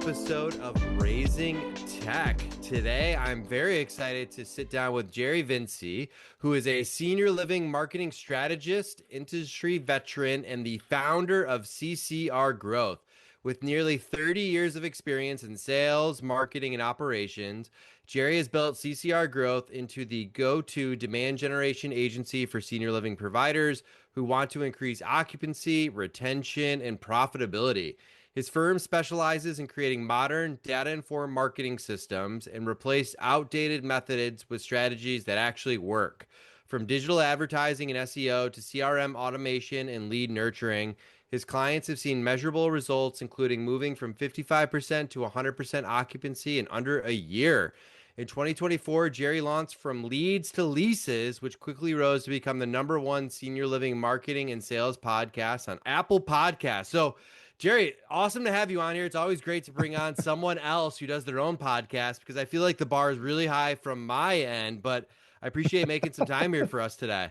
episode of Raising Tech. Today, I'm very excited to sit down with Jerry Vinci, who is a senior living marketing strategist, industry veteran, and the founder of CCR Growth. With nearly 30 years of experience in sales, marketing, and operations, Jerry has built CCR Growth into the go-to demand generation agency for senior living providers who want to increase occupancy, retention, and profitability. His firm specializes in creating modern, data-informed marketing systems and replace outdated methods with strategies that actually work. From digital advertising and SEO to CRM automation and lead nurturing, his clients have seen measurable results, including moving from 55% to 100% occupancy in under a year. In 2024, Jerry launched From Leads to Leases, which quickly rose to become the #1 senior living marketing and sales podcast on Apple Podcasts. So, Jerry, awesome to have you on here. It's always great to bring on someone else who does their own podcast because I feel like the bar is really high from my end, but I appreciate making some time here for us today.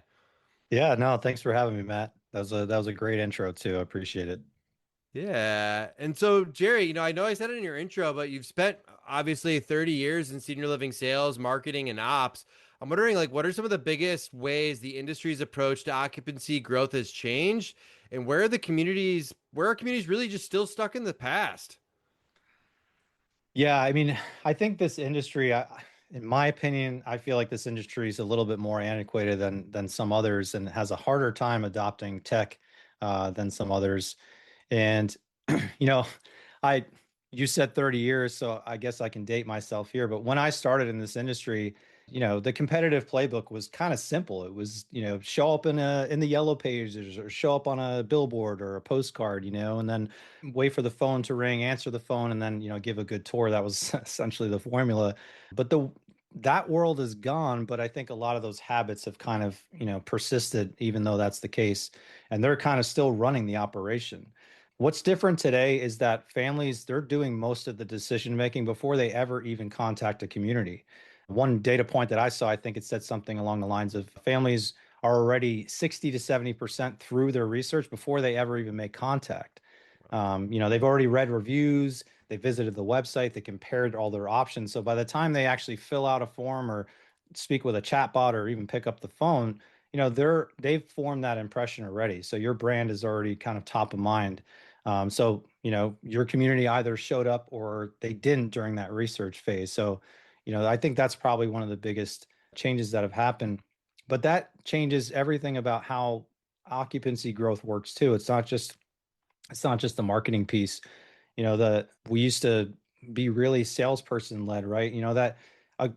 Yeah, no, thanks for having me, Matt. That was a great intro too. I appreciate it. Yeah. And so, Jerry, I know I said it in your intro, but you've spent obviously 30 years in senior living sales, marketing, and ops. I'm wondering, what are some of the biggest ways the industry's approach to occupancy growth has changed? And where are communities really just still stuck in the past? Yeah, I mean, I think this industry, in my opinion, I feel like this industry is a little bit more antiquated than some others and has a harder time adopting tech than some others. And you know, I you said 30 years, so I guess I can date myself here. But when I started in this industry, the competitive playbook was kind of simple. It was, show up in the yellow pages or show up on a billboard or a postcard, and then wait for the phone to ring, answer the phone, and then, give a good tour. That was essentially the formula. But that world is gone, but I think a lot of those habits have kind of, persisted, even though that's the case. And they're kind of still running the operation. What's different today is that families, they're doing most of the decision making before they ever even contact a community. One data point that I saw, I think it said something along the lines of families are already 60 to 70% through their research before they ever even make contact. They've already read reviews, they visited the website, they compared all their options. So by the time they actually fill out a form or speak with a chatbot or even pick up the phone, they've formed that impression already. So your brand is already kind of top of mind. Your community either showed up or they didn't during that research phase. So, I think that's probably one of the biggest changes that have happened. But that changes everything about how occupancy growth works too. It's not just the marketing piece. We used to be really salesperson led, right? That a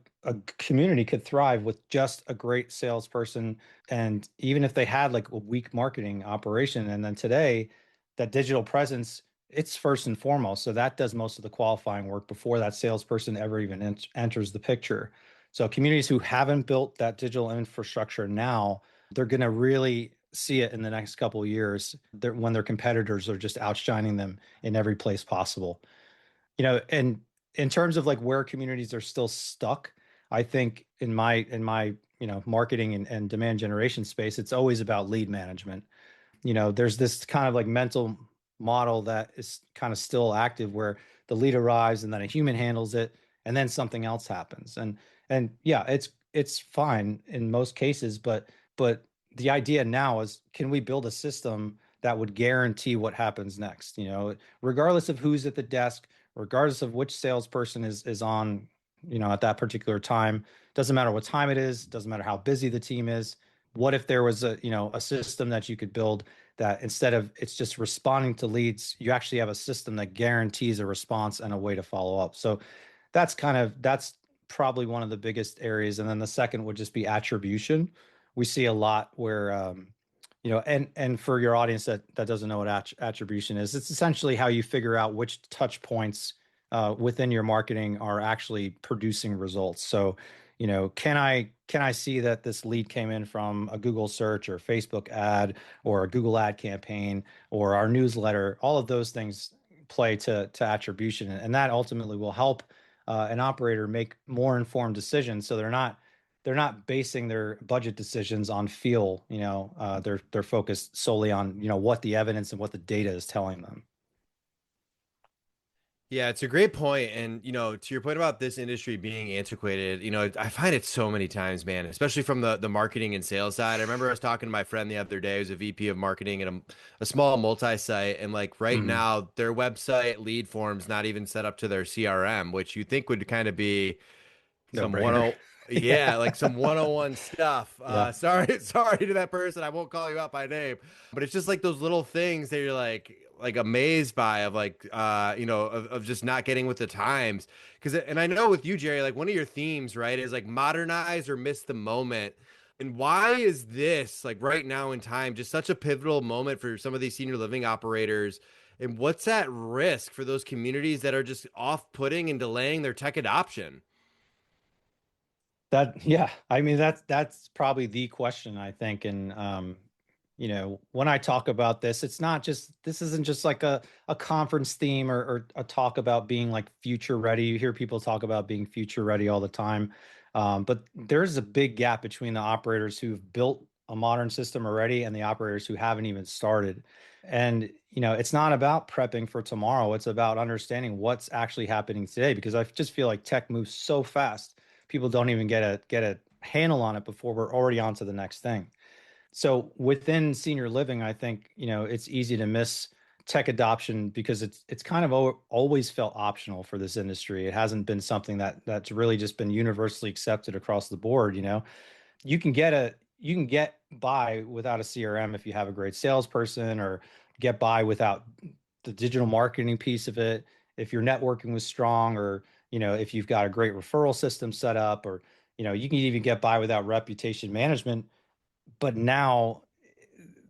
community could thrive with just a great salesperson, and even if they had like a weak marketing operation. And then today, that digital presence, it's first and foremost. So that does most of the qualifying work before that salesperson ever even enters the picture. So communities who haven't built that digital infrastructure now, they're going to really see it in the next couple of years when their competitors are just outshining them in every place possible. And in terms of like where communities are still stuck, I think in my marketing and demand generation space, it's always about lead management. There's this kind of like mental model that is kind of still active where the lead arrives and then a human handles it and then something else happens. And yeah, it's fine in most cases, but the idea now is, can we build a system that would guarantee what happens next? Regardless of who's at the desk, regardless of which salesperson is on, at that particular time, doesn't matter what time it is, doesn't matter how busy the team is. What if there was a system that you could build that instead of it's just responding to leads, you actually have a system that guarantees a response and a way to follow up. So that's probably one of the biggest areas. And then the second would just be attribution. We see a lot where and for your audience that doesn't know what attribution is, it's essentially how you figure out which touch points within your marketing are actually producing results. So, can I see that this lead came in from a Google search or Facebook ad or a Google ad campaign or our newsletter? All of those things play to attribution, and that ultimately will help an operator make more informed decisions. So they're not basing their budget decisions on feel. They're focused solely on what the evidence and what the data is telling them. Yeah, it's a great point. And, to your point about this industry being antiquated, I find it so many times, man, especially from the marketing and sales side. I remember I was talking to my friend the other day, who's a VP of marketing at a small multi-site. And like right Mhm. now, their website lead form's not even set up to their CRM, which you think would kind of be No some brainer. 10 yeah, Yeah. like some 101 stuff. Yeah. Sorry to that person. I won't call you out by name, but it's just like those little things that you're like amazed by of like of just not getting with the times. Because and I know with you, Jerry, like one of your themes, right, is like modernize or miss the moment. And why is this like right now in time just such a pivotal moment for some of these senior living operators? And what's at risk for those communities that are just off-putting and delaying their tech adoption? Yeah, I mean that's probably the question I think. And when I talk about this, this isn't just like a conference theme or a talk about being like future ready. You hear people talk about being future ready all the time. But there's a big gap between the operators who've built a modern system already and the operators who haven't even started. And it's not about prepping for tomorrow. It's about understanding what's actually happening today, because I just feel like tech moves so fast people don't even get a handle on it before we're already on to the next thing. So within senior living, I think, it's easy to miss tech adoption because it's kind of always felt optional for this industry. It hasn't been something that's really just been universally accepted across the board. You can get by without a CRM if you have a great salesperson, or get by without the digital marketing piece of it if your networking was strong, or if you've got a great referral system set up, or you can even get by without reputation management. But now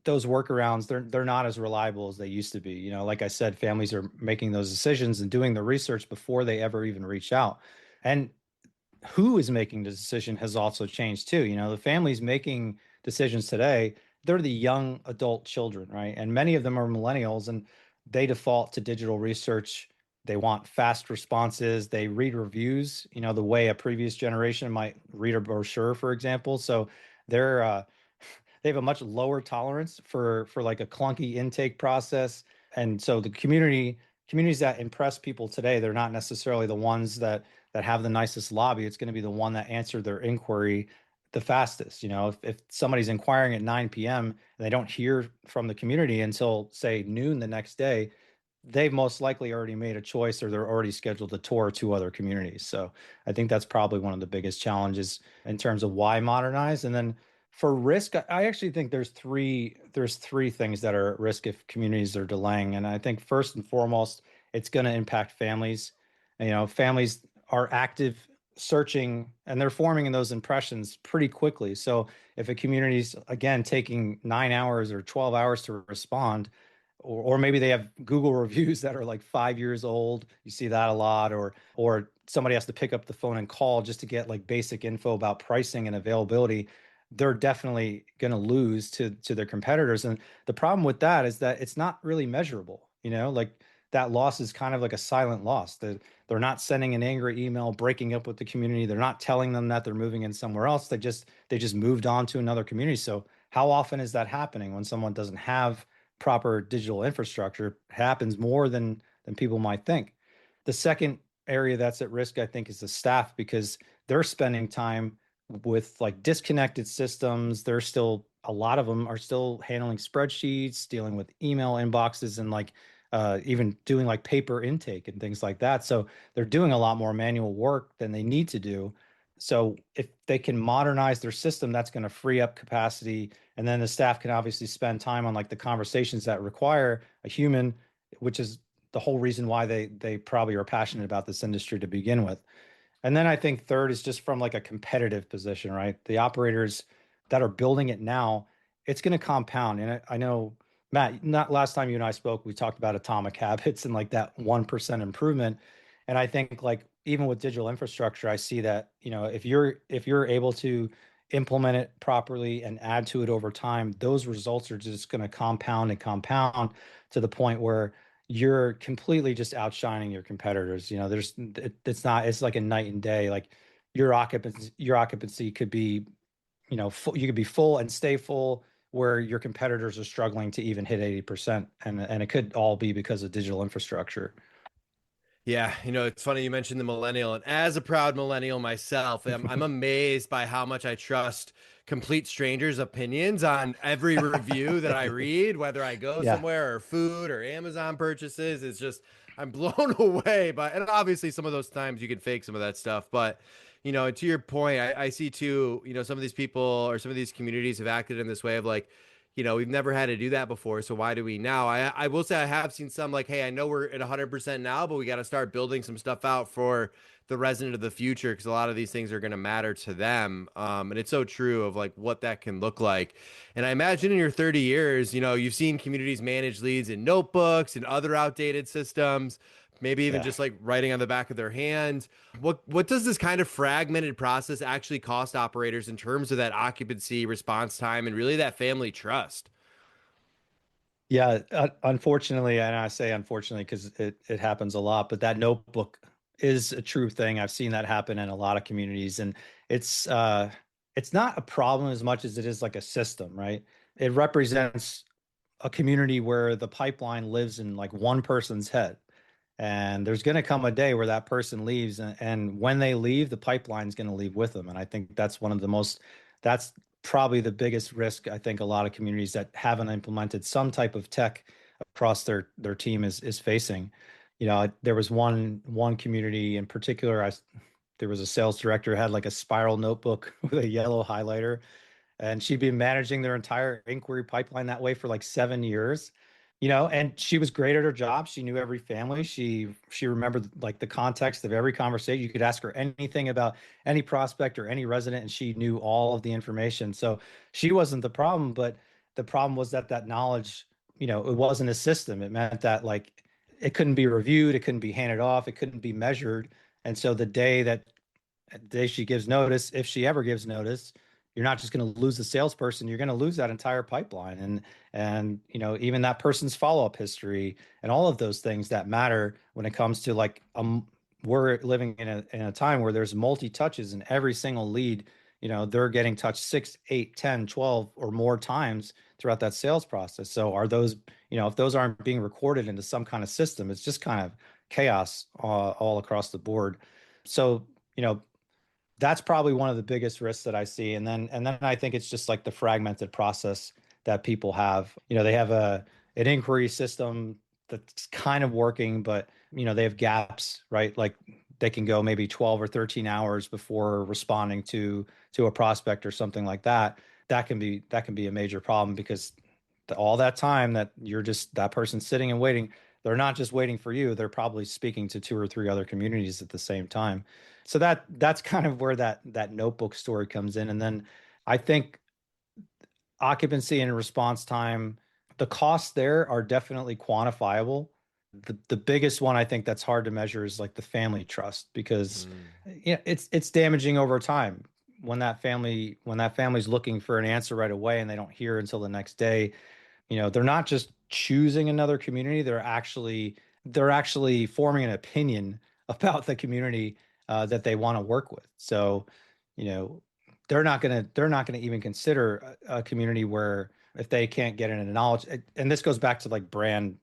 those workarounds, they're not as reliable as they used to be. Like I said, families are making those decisions and doing the research before they ever even reach out. And who is making the decision has also changed too. The families making decisions today, they're the young adult children, right? And many of them are millennials, and they default to digital research. They want fast responses. They read reviews, the way a previous generation might read a brochure, for example. So they're they have a much lower tolerance for like a clunky intake process. And so the communities that impress people today, they're not necessarily the ones that have the nicest lobby. It's going to be the one that answered their inquiry the fastest. If somebody's inquiring at 9 p.m. and they don't hear from the community until say noon the next day, they've most likely already made a choice, or they're already scheduled a tour to other communities. So I think that's probably one of the biggest challenges in terms of why modernize. And then for risk, I actually think there's three things that are at risk if communities are delaying. And I think first and foremost, it's going to impact families. And, families are active searching, and they're forming in those impressions pretty quickly. So if a community's again taking 9 hours or 12 hours to respond, or maybe they have Google reviews that are like 5 years old. You see that a lot, or somebody has to pick up the phone and call just to get like basic info about pricing and availability. They're definitely going to lose to their competitors. And the problem with that is that it's not really measurable. Like that loss is kind of like a silent loss. They're not sending an angry email, breaking up with the community. They're not telling them that they're moving in somewhere else. They just moved on to another community. So how often is that happening when someone doesn't have proper digital infrastructure? It happens more than people might think. The second area that's at risk, I think, is the staff, because they're spending time with like disconnected systems. They're still A lot of them are still handling spreadsheets, dealing with email inboxes, and like even doing like paper intake and things like that. So they're doing a lot more manual work than they need to do. So if they can modernize their system, that's going to free up capacity, and then the staff can obviously spend time on like the conversations that require a human, which is the whole reason why they probably are passionate about this industry to begin with. And then I think third is just from like a competitive position, right? The operators that are building it now, it's going to compound. And I know, Matt, not last time you and I spoke, we talked about atomic habits and like that 1% improvement. And I think like even with digital infrastructure, I see that, if you're able to implement it properly and add to it over time, those results are just going to compound and compound to the point where you're completely just outshining your competitors. It's like a night and day. Like your occupancy could be, you could be full and stay full, where your competitors are struggling to even hit 80%. And it could all be because of digital infrastructure. Yeah, it's funny you mentioned the millennial, and as a proud millennial myself, I'm amazed by how much I trust complete strangers' opinions on every review that I read, whether I go Yeah. somewhere or food or Amazon purchases. It's just I'm blown away by, and obviously some of those times you can fake some of that stuff, but to your point, I see too, some of these people or some of these communities have acted in this way of like, we've never had to do that before. So why do we now? I will say I have seen some like, hey, I know we're at 100% now, but we got to start building some stuff out for the resident of the future because a lot of these things are going to matter to them. And it's so true of like what that can look like. And I imagine in your 30 years, you've seen communities manage leads in notebooks and other outdated systems, maybe even Yeah. just like writing on the back of their hand. What does this kind of fragmented process actually cost operators in terms of that occupancy, response time, and really that family trust? Yeah, unfortunately, and I say unfortunately because it happens a lot, but that notebook is a true thing. I've seen that happen in a lot of communities, and it's uh it's not a problem as much as it is like a system, right? It represents a community where the pipeline lives in like one person's head. And there's going to come a day where that person leaves, and when they leave, the pipeline's going to leave with them. And I think that's probably the biggest risk. I think a lot of communities that haven't implemented some type of tech across their team is facing. There was one community in particular. There was a sales director who had like a spiral notebook with a yellow highlighter, and she'd been managing their entire inquiry pipeline that way for like 7 years. And she was great at her job. She knew every family. She remembered like the context of every conversation. You could ask her anything about any prospect or any resident, and she knew all of the information. So she wasn't the problem, but the problem was that knowledge, it wasn't a system. It meant that like it couldn't be reviewed, it couldn't be handed off, it couldn't be measured. And so the day she gives notice, if she ever gives notice, you're not just going to lose the salesperson, you're going to lose that entire pipeline, and even that person's follow-up history and all of those things that matter when it comes to like we're living in a time where there's multi touches in every single lead. They're getting touched 6, 8, 10, 12 or more times throughout that sales process. So are those, if those aren't being recorded into some kind of system, it's just kind of chaos all across the board. So, that's probably one of the biggest risks that I see. And then I think it's just like the fragmented process that people have. They have an inquiry system that's kind of working, but they have gaps, right? Like they can go maybe 12 or 13 hours before responding to a prospect or something like that. That can be a major problem because all that time that you're just that person sitting and waiting, they're not just waiting for you, they're probably speaking to two or three other communities at the same time. So that's kind of where that notebook story comes in. And then I think occupancy and response time, the costs there are definitely quantifiable. The biggest one I think that's hard to measure is like the family trust, because Mm. it's damaging over time. When that family's looking for an answer right away and they don't hear until the next day, they're not just choosing another community, they're actually forming an opinion about the community that they want to work with. So, you know, they're not gonna even consider a community where if they can't get into knowledge, and this goes back to like brand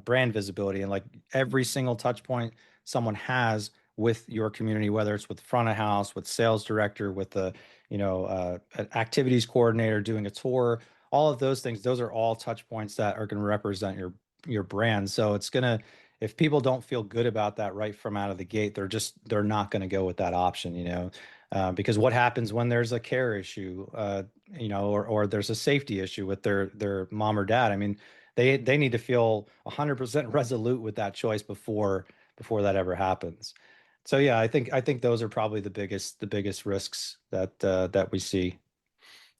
visibility and like every single touch point someone has with your community, whether it's with front of house, with sales director, with the an activities coordinator doing a tour, all of those things, those are all touch points that are going to represent your brand. So if people don't feel good about that right from out of the gate, they're not going to go with that option, because what happens when there's a care issue, or there's a safety issue with their mom or dad? I mean, they need to feel 100% resolute with that choice before that ever happens. So yeah, I think those are probably the biggest risks that we see.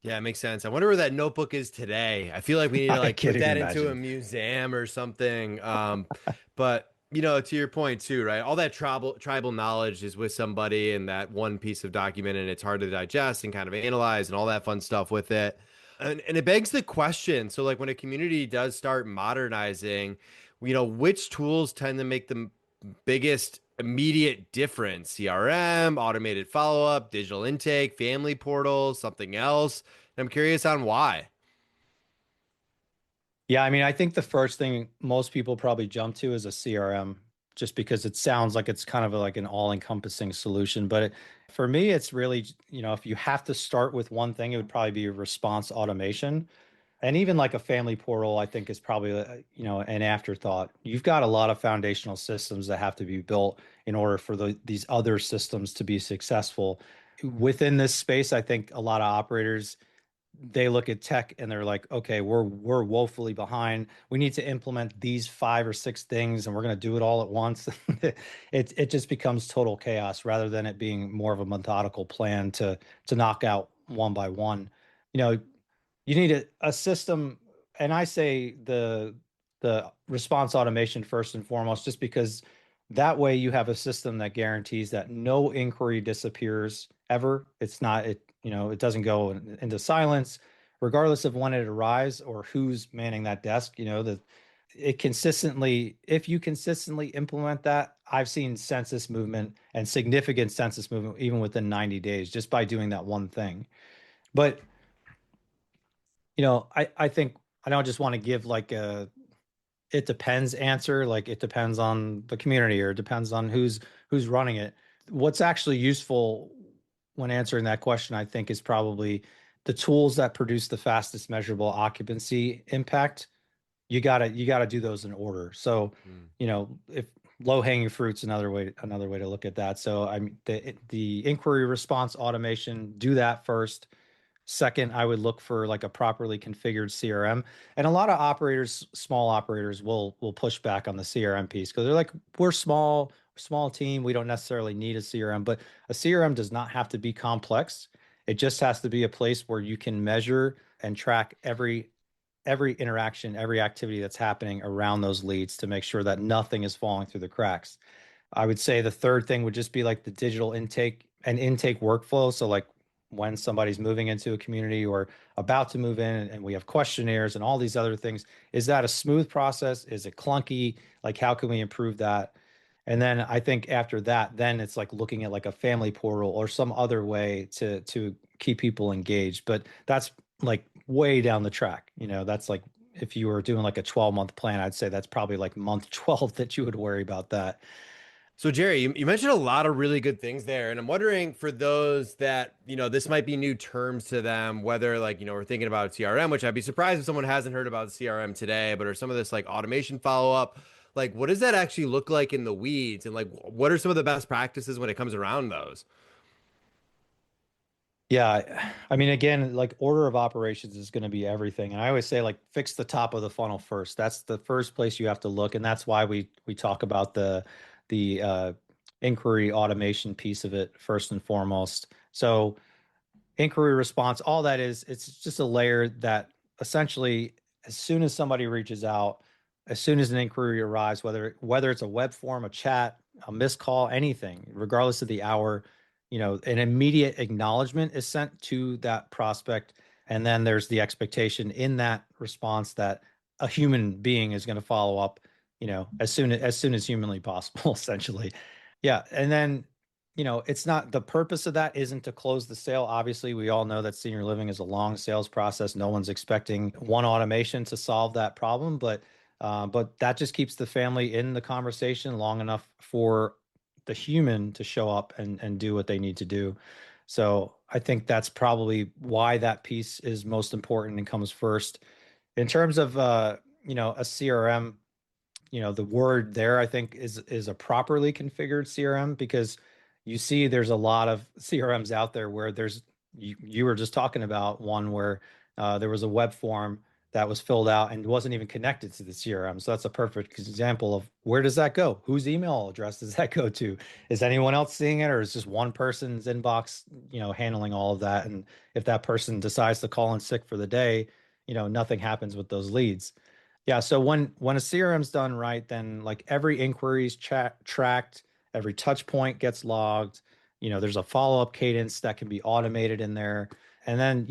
Yeah, it makes sense. I wonder where that notebook is today. I feel like we need to I like can't put even that into a imagine. museum or something. But to your point too, right? All that tribal knowledge is with somebody in that one piece of document, and it's hard to digest and kind of analyze and all that fun stuff with it. And it begs the question. So like when a community does start modernizing, which tools tend to make the biggest immediate difference? CRM, automated follow-up, digital intake, family portals, something else? I'm curious on why. Yeah, I mean, I think the first thing most people probably jump to is a CRM. just because it sounds like it's kind of like an all-encompassing solution. But for me, it's really, if you have to start with one thing, it would probably be response automation. And even like a family portal, I think is probably, an afterthought. You've got a lot of foundational systems that have to be built in order for these other systems to be successful. Within this space, I think a lot of operators, they look at tech and they're like, okay, we're woefully behind. We need to implement these 5 or 6 things, and we're going to do it all at once. It just becomes total chaos rather than it being more of a methodical plan to knock out one by one. You know, you need a system, and I say the response automation first and foremost, just because that way you have a system that guarantees that no inquiry disappears ever. It's not it, it doesn't go into silence, regardless of when it arrives or who's manning that desk. If you consistently implement that, I've seen census movement and significant census movement even within 90 days just by doing that one thing. But I think I don't just want to give like a it depends answer, like it depends on the community or it depends on who's running it. What's actually useful when answering that question, I think, is probably the tools that produce the fastest measurable occupancy impact. You gotta do those in order. So, Mm. if low hanging fruit's another way to look at that. So I mean the inquiry response automation, do that first. Second, I would look for like a properly configured CRM. And a lot of operators, small operators, will push back on the CRM piece because they're like, we're small team. We don't necessarily need a CRM, but a CRM does not have to be complex. It just has to be a place where you can measure and track every interaction, every activity that's happening around those leads to make sure that nothing is falling through the cracks. I would say the third thing would just be like the digital intake workflow. So like when somebody's moving into a community or about to move in and we have questionnaires and all these other things, is that a smooth process? Is it clunky? Like how can we improve that? And then I think after that, then it's like looking at like a family portal or some other way to keep people engaged. But that's like way down the track. That's like if you were doing like a 12-month plan, I'd say that's probably like month 12 that you would worry about that. So Jerry, you mentioned a lot of really good things there, and I'm wondering for those that, this might be new terms to them, whether like, we're thinking about CRM, which I'd be surprised if someone hasn't heard about CRM today, but or some of this like automation follow-up, like what does that actually look like in the weeds? And like what are some of the best practices when it comes around those? Yeah, I mean, again, like order of operations is going to be everything. And I always say, like, fix the top of the funnel first. That's the first place you have to look, and that's why we talk about the inquiry automation piece of it first and foremost. So inquiry response, all that is, it's just a layer that essentially, as soon as somebody reaches out, as soon as an inquiry arrives, whether it's a web form, a chat, a missed call, anything, regardless of the hour, an immediate acknowledgement is sent to that prospect, and then there's the expectation in that response that a human being is going to follow up, as soon as humanly possible, essentially. Yeah, and then it's not the purpose of that isn't to close the sale. Obviously, we all know that senior living is a long sales process. No one's expecting one automation to solve that problem, but that just keeps the family in the conversation long enough for the human to show up and do what they need to do. So I think that's probably why that piece is most important and comes first. In terms of a CRM, the word there I think is a properly configured CRM, because you see there's a lot of CRMs out there where you were just talking about one where there was a web form that was filled out and wasn't even connected to the CRM. So that's a perfect example of where does that go? Whose email address does that go to? Is anyone else seeing it, or is just one person's inbox, handling all of that? And if that person decides to call in sick for the day, nothing happens with those leads. Yeah, so when a CRM's done right, then like every inquiry is tracked, every touch point gets logged. There's a follow-up cadence that can be automated in there, and then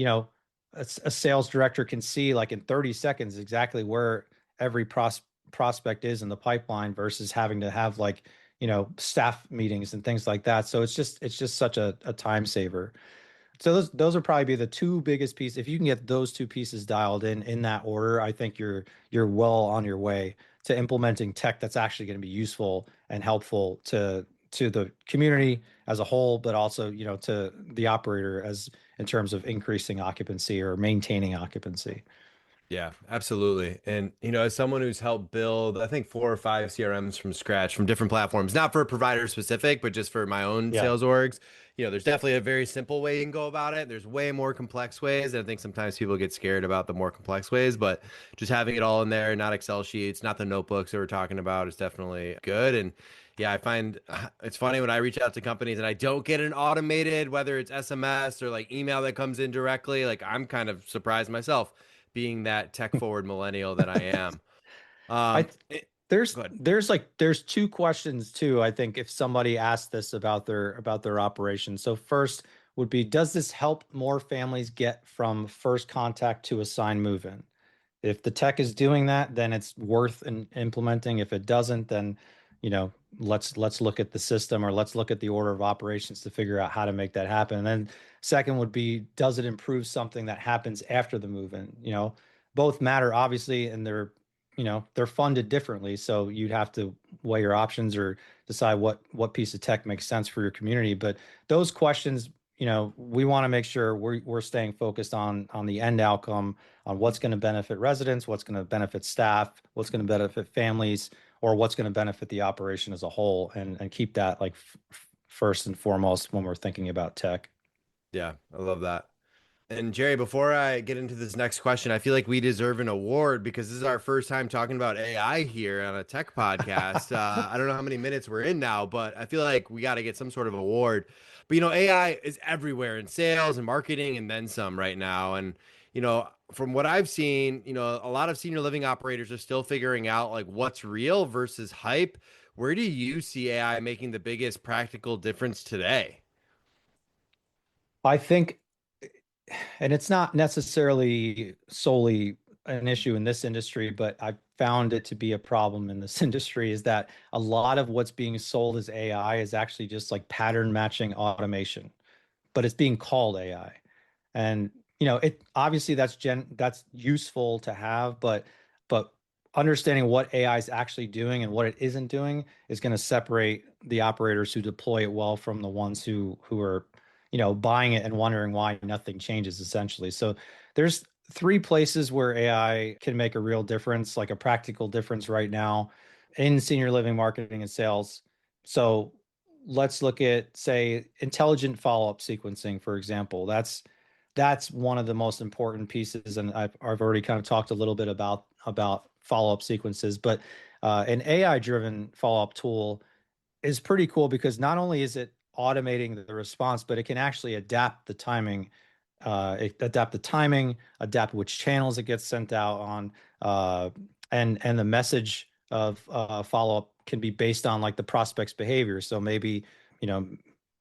a sales director can see like in 30 seconds exactly where every prospect is in the pipeline versus having to have like staff meetings and things like that. So it's just such a time saver. So those would probably be the two biggest pieces. If you can get those two pieces dialed in that order, I think you're well on your way to implementing tech that's actually going to be useful and helpful to the community as a whole, but also, to the operator as in terms of increasing occupancy or maintaining occupancy. Yeah, absolutely. And as someone who's helped build, I think 4 or 5 CRMs from scratch from different platforms, not for provider specific, but just for my own Yeah. sales orgs, there's definitely a very simple way you can go about it. There's way more complex ways. And I think sometimes people get scared about the more complex ways, but just having it all in there, not Excel sheets, not the notebooks that we're talking about, is definitely good. And yeah, I find it's funny when I reach out to companies and I don't get an automated, whether it's SMS or like email that comes in directly, like I'm kind of surprised myself being that tech forward millennial that I am. I Good. there's two questions too. I think if somebody asked this about their operation. So first would be, does this help more families get from first contact to assigned move-in? If the tech is doing that, then it's worth implementing. If it doesn't, then let's look at the system, or let's look at the order of operations to figure out how to make that happen. And then second would be, does it improve something that happens after the move-in? Both matter obviously, and they're funded differently. So you'd have to weigh your options or decide what piece of tech makes sense for your community. But those questions, we want to make sure we're staying focused on the end outcome, on what's going to benefit residents, what's going to benefit staff, what's going to benefit families, or what's going to benefit the operation as a whole, and keep that like first and foremost when we're thinking about tech. Yeah, I love that. And Jerry, before I get into this next question, I feel like we deserve an award because this is our first time talking about AI here on a tech podcast. I don't know how many minutes we're in now, but I feel like we got to get some sort of award. But AI is everywhere in sales and marketing and then some right now. And from what I've seen, a lot of senior living operators are still figuring out like what's real versus hype. Where do you see AI making the biggest practical difference today? I think, and it's not necessarily solely an issue in this industry, but I've found it to be a problem in this industry, is that a lot of what's being sold as AI is actually just like pattern matching automation, but it's being called AI. And it obviously that's useful to have, but understanding what AI is actually doing and what it isn't doing is going to separate the operators who deploy it well from the ones who are buying it and wondering why nothing changes, essentially. So there's three places where AI can make a real difference, like a practical difference right now in senior living marketing and sales. So let's look at, say, intelligent follow-up sequencing, for example. That's one of the most important pieces, and I've already kind of talked a little bit about follow-up sequences, but an AI-driven follow-up tool is pretty cool because not only is it automating the response, but it can actually adapt the timing, adapt which channels it gets sent out on, and the message of follow up can be based on like the prospect's behavior. So maybe you know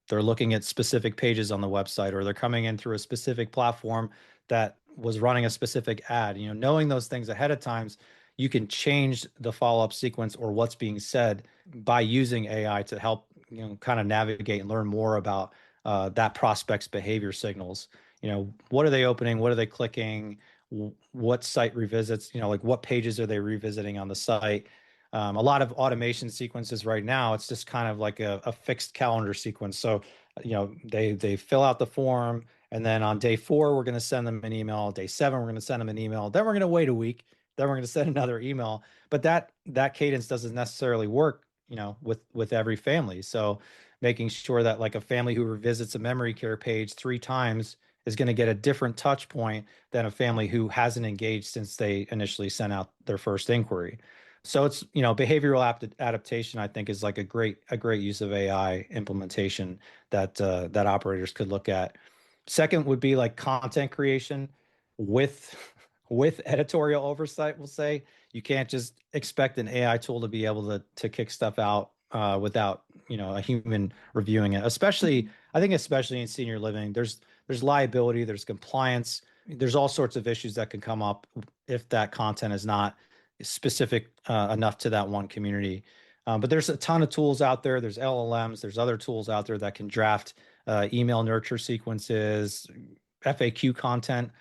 they're looking at specific pages on the website, or they're coming in through a specific platform that was running a specific ad. Knowing those things ahead of times, you can change the follow-up sequence or what's being said by using AI to help kind of navigate and learn more about that prospect's behavior signals. What are they opening? What are they clicking? What site revisits? Like what pages are they revisiting on the site? A lot of automation sequences right now, it's just kind of like a fixed calendar sequence. So, they fill out the form, and then on day 4, we're going to send them an email. Day 7, we're going to send them an email. Then we're going to wait a week. Then we're going to send another email. But that cadence doesn't necessarily work, with every family. So making sure that like a family who revisits a memory care page 3 times is going to get a different touch point than a family who hasn't engaged since they initially sent out their first inquiry. So it's, behavioral adaptation, I think, is like a great use of AI implementation that operators could look at. Second would be like content creation with with editorial oversight. We'll say you can't just expect an AI tool to be able to kick stuff out without a human reviewing it. I think especially in senior living, there's liability, there's compliance, there's all sorts of issues that can come up if that content is not specific enough to that one community. But there's a ton of tools out there. There's LLMs. There's other tools out there that can draft email nurture sequences, FAQ content,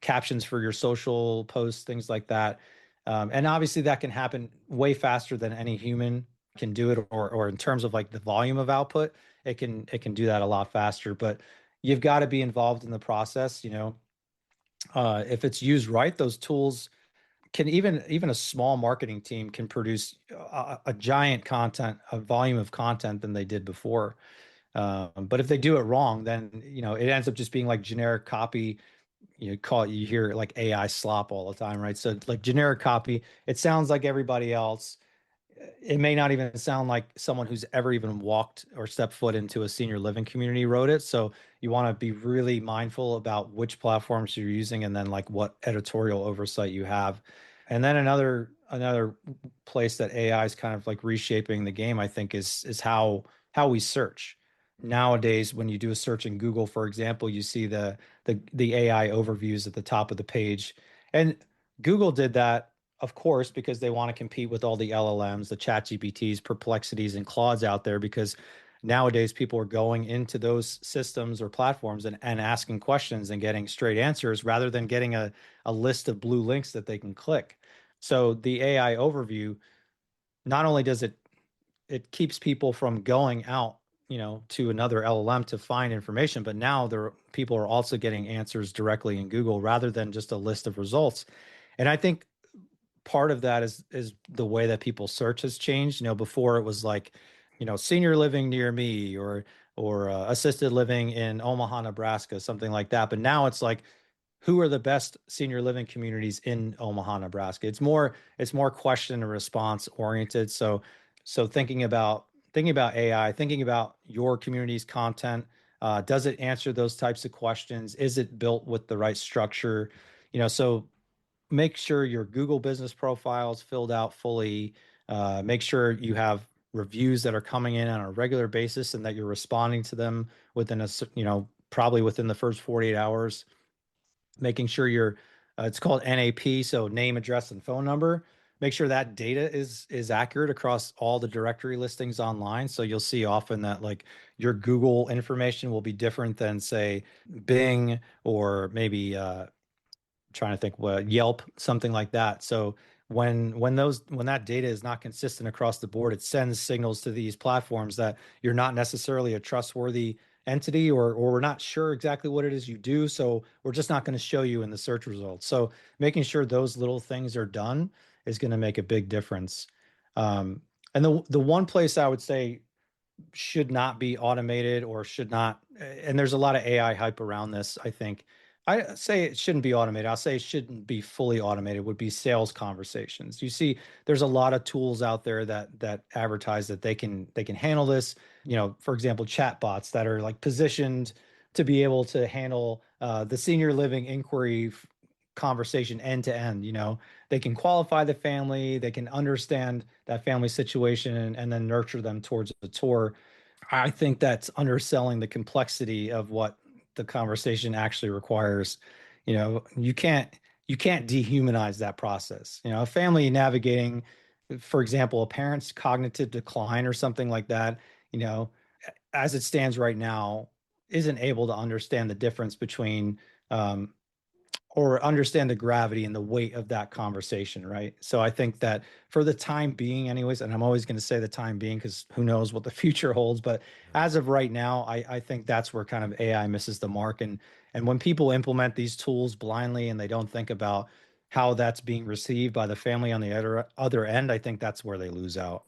captions for your social posts, things like that. And obviously, that can happen way faster than any human can do it, or in terms of like the volume of output, it can do that a lot faster. But you've got to be involved in the process. If it's used right, those tools can even a small marketing team can produce a giant content, a volume of content than they did before. But if they do it wrong, then it ends up just being like generic copy. You hear like AI slop all the time, right? So like generic copy, it sounds like everybody else. It may not even sound like someone who's ever even walked or stepped foot into a senior living community wrote it. So you want to be really mindful about which platforms you're using and then like what editorial oversight you have. And then another place that AI is kind of like reshaping the game, I think, is how we search. Nowadays, when you do a search in Google, for example, you see the AI overviews at the top of the page. And Google did that, of course, because they want to compete with all the LLMs, the ChatGPTs, Perplexities, and Claudes out there, because nowadays people are going into those systems or platforms and asking questions and getting straight answers rather than getting a list of blue links that they can click. So the AI overview, not only does it keeps people from going out, to another LLM to find information, but now people are also getting answers directly in Google rather than just a list of results. And I think part of that is the way that people search has changed. Before it was like, senior living near me, or assisted living in Omaha, Nebraska, something like that. But now it's like, who are the best senior living communities in Omaha, Nebraska? It's more question and response oriented. So thinking about AI, thinking about your community's content, does it answer those types of questions? Is it built with the right structure? So make sure your Google business profile is filled out fully. Make sure you have reviews that are coming in on a regular basis and that you're responding to them probably within the first 48 hours. Making sure it's called NAP, so name, address, and phone number. Make sure that data is accurate across all the directory listings online. So you'll see often that like your Google information will be different than say Bing, or maybe trying to think what Yelp, something like that. So when that data is not consistent across the board, it sends signals to these platforms that you're not necessarily a trustworthy entity, or we're not sure exactly what it is you do. So we're just not going to show you in the search results. So making sure those little things are done is going to make a big difference. And the one place I would say should not be automated, or should not, and there's a lot of AI hype around this, I think. I say it shouldn't be automated. I'll say it shouldn't be fully automated, would be sales conversations. You see, there's a lot of tools out there that advertise that they can handle this. For example, chat bots that are like positioned to be able to handle the senior living inquiry conversation end to end. They can qualify the family, they can understand that family situation, and then nurture them towards a tour. I think that's underselling the complexity of what the conversation actually requires. You can't dehumanize that process. A family navigating, for example, a parent's cognitive decline or something like that, you know, as it stands right now, isn't able to understand the difference between or understand the gravity and the weight of that conversation, right? So I think that for the time being, anyways, and I'm always going to say the time being because who knows what the future holds, but as of right now, I think that's where kind of AI misses the mark. And when people implement these tools blindly and they don't think about how that's being received by the family on the other end, I think that's where they lose out.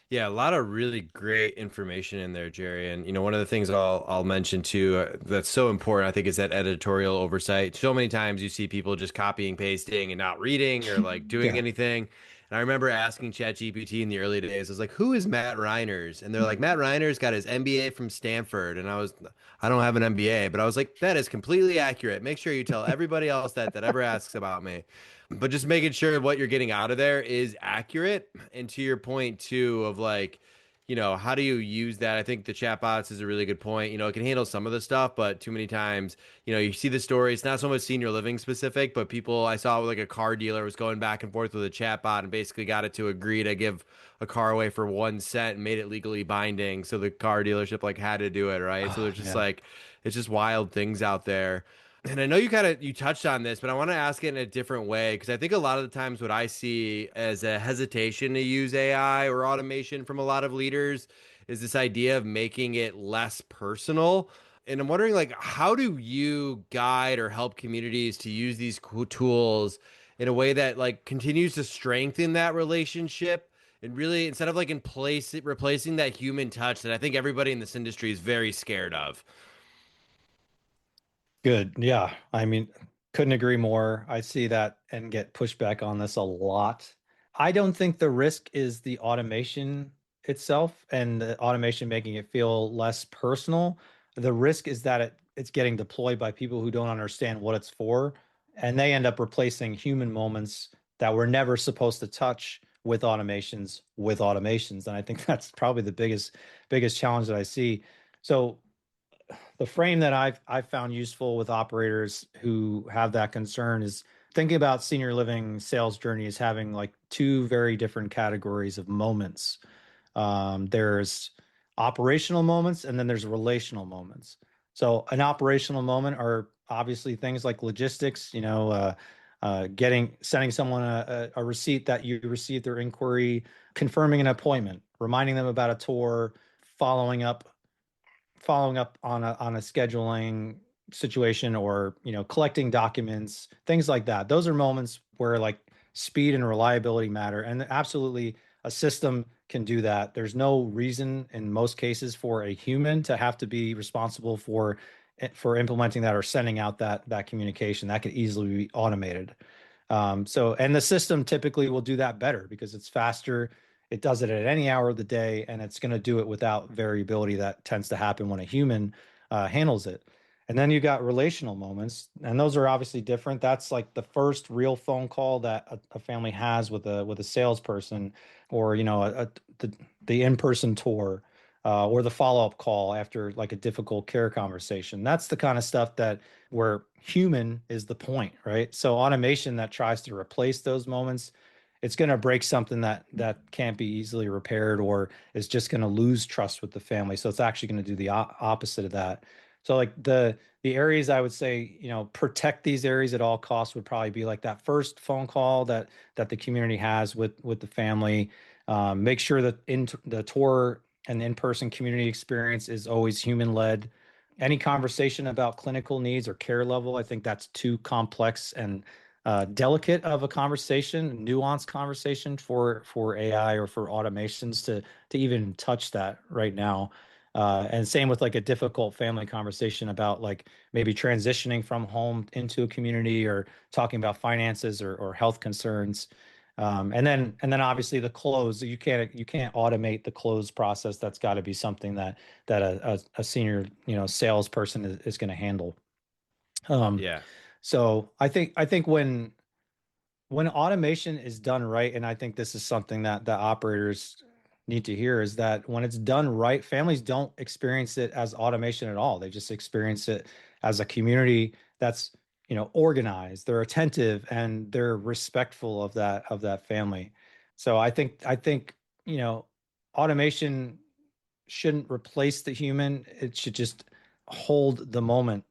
Yeah, a lot of really great information in there, Jerry. And one of the things I'll mention too, that's so important, I think, is that editorial oversight. So many times you see people just copying, pasting, and not reading or like doing Yeah. anything. And I remember asking ChatGPT in the early days, I was like, "Who is Matt Reiners?" And they're like, "Matt Reiners got his MBA from Stanford." And I don't have an MBA, but I was like, "That is completely accurate. Make sure you tell everybody else that ever asks about me." But just making sure what you're getting out of there is accurate. And to your point too of like, how do you use that? I think the chatbots is a really good point. It can handle some of the stuff, but too many times, you see the story. It's not so much senior living specific, but people I saw like a car dealer was going back and forth with a chatbot and basically got it to agree to give a car away for 1 cent and made it legally binding. So the car dealership like had to do it, right? So there's just Yeah. like it's just wild things out there. And I know you touched on this, but I want to ask it in a different way because I think a lot of the times what I see as a hesitation to use AI or automation from a lot of leaders is this idea of making it less personal. And I'm wondering, like, how do you guide or help communities to use these cool tools in a way that like continues to strengthen that relationship and really instead of like in place replacing that human touch that I think everybody in this industry is very scared of. Good. Yeah. I mean, couldn't agree more. I see that and get pushback on this a lot. I don't think the risk is the automation itself and the automation making it feel less personal. The risk is that it's getting deployed by people who don't understand what it's for, and they end up replacing human moments that were never supposed to touch with automations. And I think that's probably the biggest challenge that I see. So the frame that I've found useful with operators who have that concern is thinking about senior living sales journey as having like two very different categories of moments. There's operational moments and then there's relational moments. So an operational moment are obviously things like logistics, sending someone a receipt that you received their inquiry, confirming an appointment, reminding them about a tour, following up on a scheduling situation, or collecting documents, things like that. Those are moments where like speed and reliability matter, and absolutely a system can do that. There's no reason in most cases for a human to have to be responsible for implementing that or sending out that communication. That could easily be automated. And the system typically will do that better because it's faster. It does it at any hour of the day, and it's going to do it without variability that tends to happen when a human handles it. And then you got relational moments, and those are obviously different. That's like the first real phone call that a family has with a salesperson, or the in-person tour, or the follow-up call after like a difficult care conversation. That's the kind of stuff that where human is the point, right? So automation that tries to replace those moments, it's going to break something that can't be easily repaired, or is just going to lose trust with the family. So it's actually going to do the opposite of that. So like the areas I would say, protect these areas at all costs would probably be like that first phone call that the community has with the family. Make sure that in the tour and the in-person community experience is always human led. Any conversation about clinical needs or care level, I think that's too complex and delicate of a conversation, nuanced conversation for AI or for automations to even touch that right now. And same with like a difficult family conversation about like maybe transitioning from home into a community, or talking about finances or health concerns. And then obviously the close, you can't automate the close process. That's got to be something that a senior salesperson is going to handle. Um, Yeah. so I think when automation is done right, and I think this is something that operators need to hear, is that when it's done right, families don't experience it as automation at all. They just experience it as a community that's, organized, they're attentive, and they're respectful of that family. So I think, automation shouldn't replace the human. It should just hold the moment,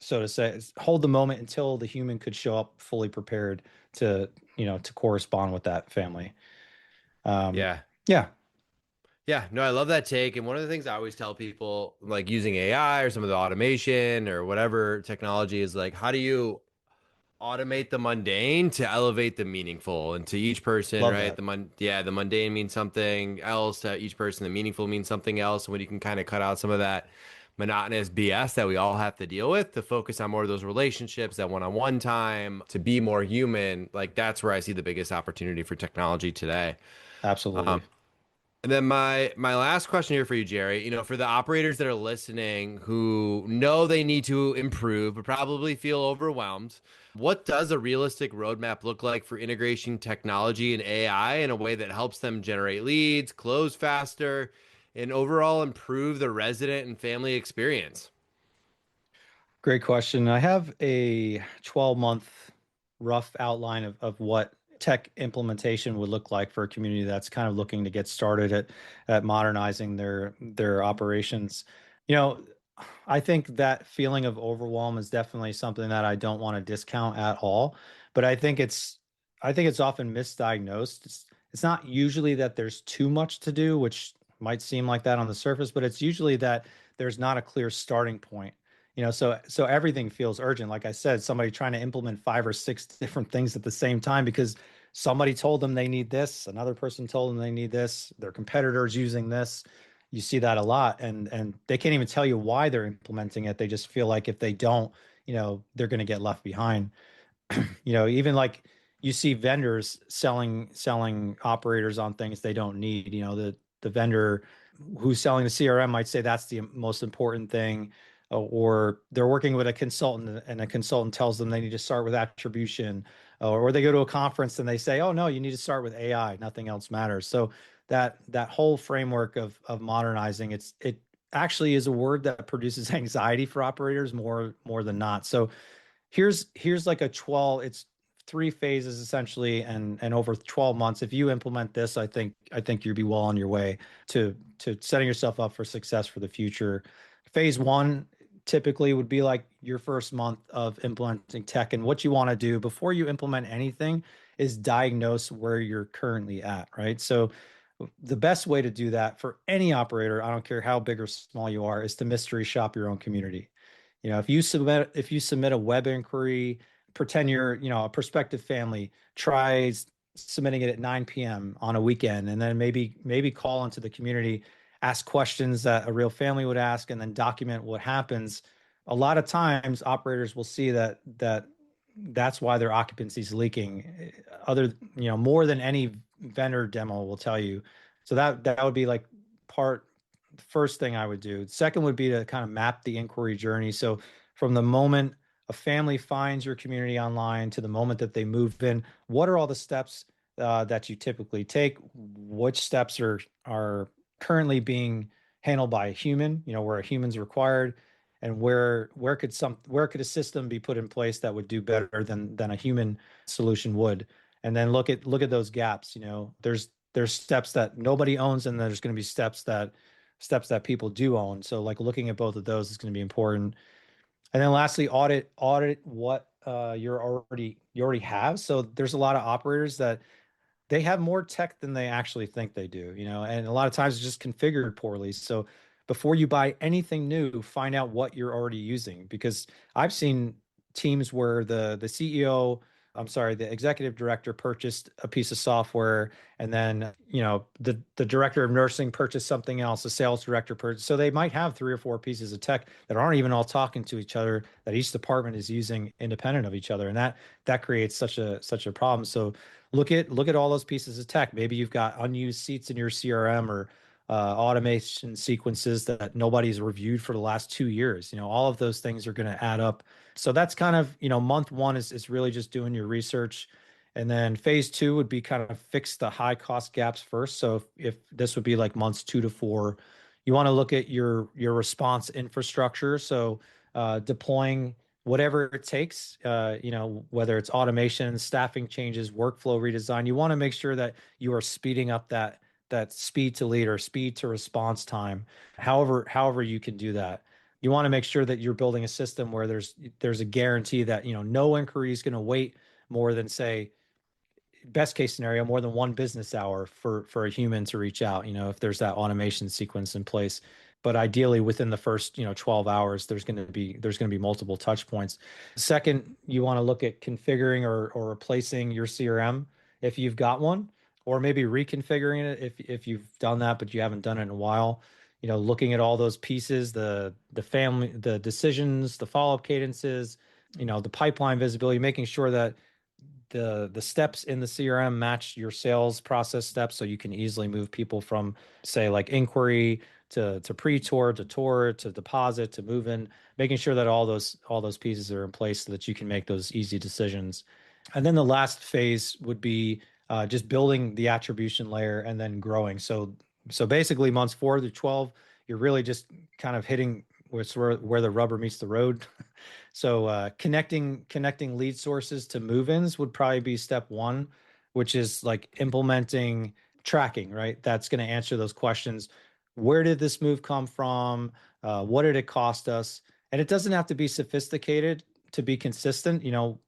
so to say, hold the moment until the human could show up fully prepared to correspond with that family. Um, Yeah. yeah, Yeah, no, I love that take. And one of the things I always tell people, like using AI or some of the automation or whatever technology, is like, how do you automate the mundane to elevate the meaningful? And to each person, love right? that. The mundane means something else to each person. The meaningful means something else. And when you can kind of cut out some of that monotonous BS that we all have to deal with to focus on more of those relationships, that one-on-one time, to be more human, like that's where I see the biggest opportunity for technology today. Absolutely. And then my last question here for you, Jerry, for the operators that are listening who know they need to improve but probably feel overwhelmed, what does a realistic roadmap look like for integration technology and AI in a way that helps them generate leads, close faster, and overall improve the resident and family experience? Great question. I have a 12-month rough outline of what tech implementation would look like for a community that's kind of looking to get started at modernizing their operations. You know, I think that feeling of overwhelm is definitely something that I don't want to discount at all. But I think it's often misdiagnosed. It's not usually that there's too much to do, which might seem like that on the surface, but it's usually that there's not a clear starting point. So everything feels urgent. Like I said, somebody trying to implement 5 or 6 different things at the same time because somebody told them they need this, another person told them they need this, their competitor's using this. You see that a lot, and they can't even tell you why they're implementing it. They just feel like if they don't, they're going to get left behind. Even like you see vendors selling operators on things they don't need. The vendor who's selling the CRM might say that's the most important thing, or they're working with a consultant and a consultant tells them they need to start with attribution, or they go to a conference and they say, oh no, you need to start with AI, nothing else matters. So that whole framework of modernizing, it actually is a word that produces anxiety for operators more than not. So here's like a 12, it's 3 phases essentially, and over 12 months, if you implement this, I think you'd be well on your way to setting yourself up for success for the future. Phase one typically would be like your first month of implementing tech, and what you want to do before you implement anything is diagnose where you're currently at, right? So the best way to do that for any operator, I don't care how big or small you are, is to mystery shop your own community. If you submit a web inquiry, pretend you're, a prospective family, try submitting it at 9 p.m. on a weekend, and then maybe call into the community, ask questions that a real family would ask, and then document what happens. A lot of times, operators will see that's why their occupancy is leaking. More than any vendor demo will tell you. So that would be like part first thing I would do. Second would be to kind of map the inquiry journey. So from the moment a family finds your community online to the moment that they move in, what are all the steps that you typically take? Which steps are currently being handled by a human, where a human's required, and where could a system be put in place that would do better than a human solution would? And then look at those gaps. There's steps that nobody owns, and there's going to be steps that people do own. So like looking at both of those is going to be important. And then lastly, audit what you already have. So there's a lot of operators that they have more tech than they actually think they do, and a lot of times it's just configured poorly. So before you buy anything new, find out what you're already using, because I've seen teams where the CEO, I'm sorry, the executive director purchased a piece of software, and then, the director of nursing purchased something else, the sales director purchased. So they might have 3 or 4 pieces of tech that aren't even all talking to each other, that each department is using independent of each other. And that creates such a problem. So look at all those pieces of tech. Maybe you've got unused seats in your CRM, or automation sequences that nobody's reviewed for the last 2 years. All of those things are going to add up. So that's kind of, month one is really just doing your research. And then phase two would be kind of fix the high cost gaps first. So if this would be like months 2 to 4, you want to look at your response infrastructure. So deploying whatever it takes, whether it's automation, staffing changes, workflow redesign. You want to make sure that you are speeding up that speed to lead or speed to response time, however you can do that. You want to make sure that you're building a system where there's a guarantee that, no inquiry is going to wait more than, say, best case scenario, more than 1 business hour for a human to reach out, if there's that automation sequence in place. But ideally within the first, 12 hours, there's going to be multiple touch points. Second, you want to look at configuring or replacing your CRM if you've got one, or maybe reconfiguring it if you've done that but you haven't done it in a while. Looking at all those pieces, the family, the decisions, the follow-up cadences, the pipeline visibility, making sure that the steps in the CRM match your sales process steps, so you can easily move people from, say, like inquiry to pre-tour to tour to deposit to move in, making sure that all those pieces are in place so that you can make those easy decisions. And then the last phase would be just building the attribution layer and then growing. So basically months 4 to 12, you're really just kind of hitting where the rubber meets the road. So connecting lead sources to move-ins would probably be step one, which is like implementing tracking, right? That's going to answer those questions. Where did this move come from? What did it cost us? And it doesn't have to be sophisticated to be consistent.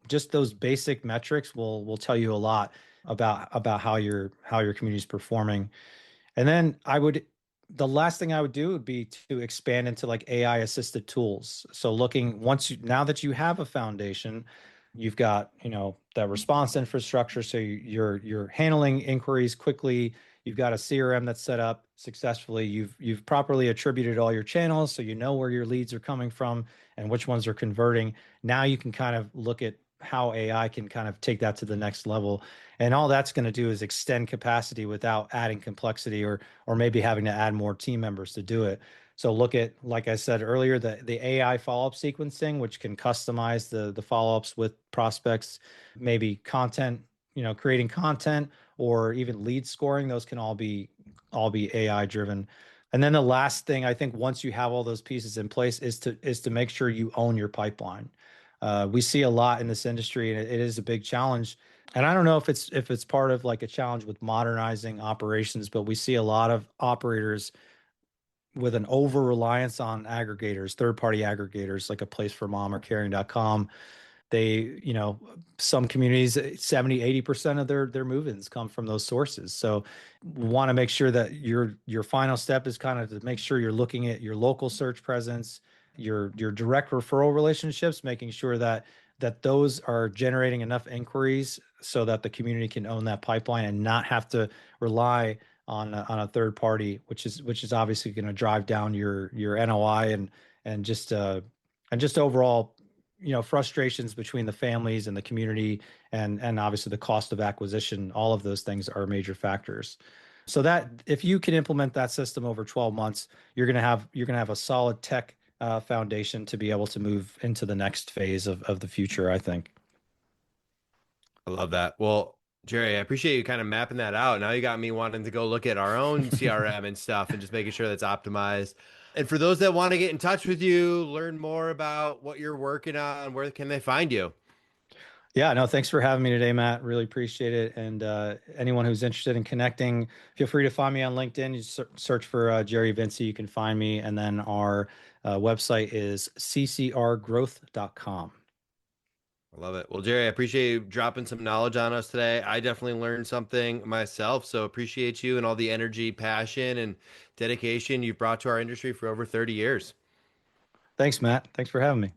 Just those basic metrics will tell you a lot about how your community is performing. And then the last thing I would do would be to expand into like AI assisted tools. So now that you have a foundation, you've got, that response infrastructure. So you're handling inquiries quickly. You've got a CRM that's set up successfully. You've properly attributed all your channels, so you know where your leads are coming from and which ones are converting. Now you can kind of look at how AI can kind of take that to the next level. And all that's going to do is extend capacity without adding complexity or maybe having to add more team members to do it. So look at, like I said earlier, the AI follow-up sequencing, which can customize the follow-ups with prospects, maybe content, creating content or even lead scoring. Those can all be AI driven. And then the last thing, I think, once you have all those pieces in place, is to make sure you own your pipeline. We see a lot in this industry, and it is a big challenge. And I don't know if it's part of like a challenge with modernizing operations, but we see a lot of operators with an over reliance on aggregators, third-party aggregators, like a Place for Mom or Caring.com. They, some communities, 70-80% of their move-ins come from those sources. So we want to make sure that your final step is kind of to make sure you're looking at your local search presence, your direct referral relationships, making sure that those are generating enough inquiries so that the community can own that pipeline and not have to rely on a third party, which is obviously going to drive down your NOI and just overall, frustrations between the families and the community, and obviously the cost of acquisition. All of those things are major factors. So that if you can implement that system over 12 months, you're gonna have a solid tech foundation to be able to move into the next phase of the future, I think. I love that. Well, Jerry, I appreciate you kind of mapping that out. Now you got me wanting to go look at our own CRM and stuff and just making sure that's optimized. And for those that want to get in touch with you, learn more about what you're working on, where can they find you? Yeah, no, thanks for having me today, Matt. Really appreciate it. And anyone who's interested in connecting, feel free to find me on LinkedIn. You search for Jerry Vinci, you can find me. And then our website is ccrgrowth.com. I love it. Well, Jerry, I appreciate you dropping some knowledge on us today. I definitely learned something myself. So appreciate you and all the energy, passion, and dedication you've brought to our industry for over 30 years. Thanks, Matt. Thanks for having me.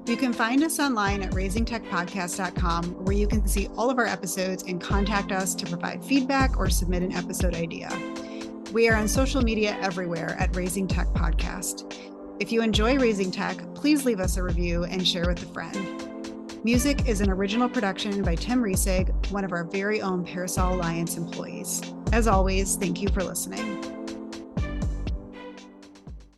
You can find us online at raisingtechpodcast.com, where you can see all of our episodes and contact us to provide feedback or submit an episode idea. We are on social media everywhere at Raising Tech Podcast. If you enjoy Raising Tech, please leave us a review and share with a friend. Music is an original production by Tim Riesig, one of our very own Parasol Alliance employees. As always, thank you for listening.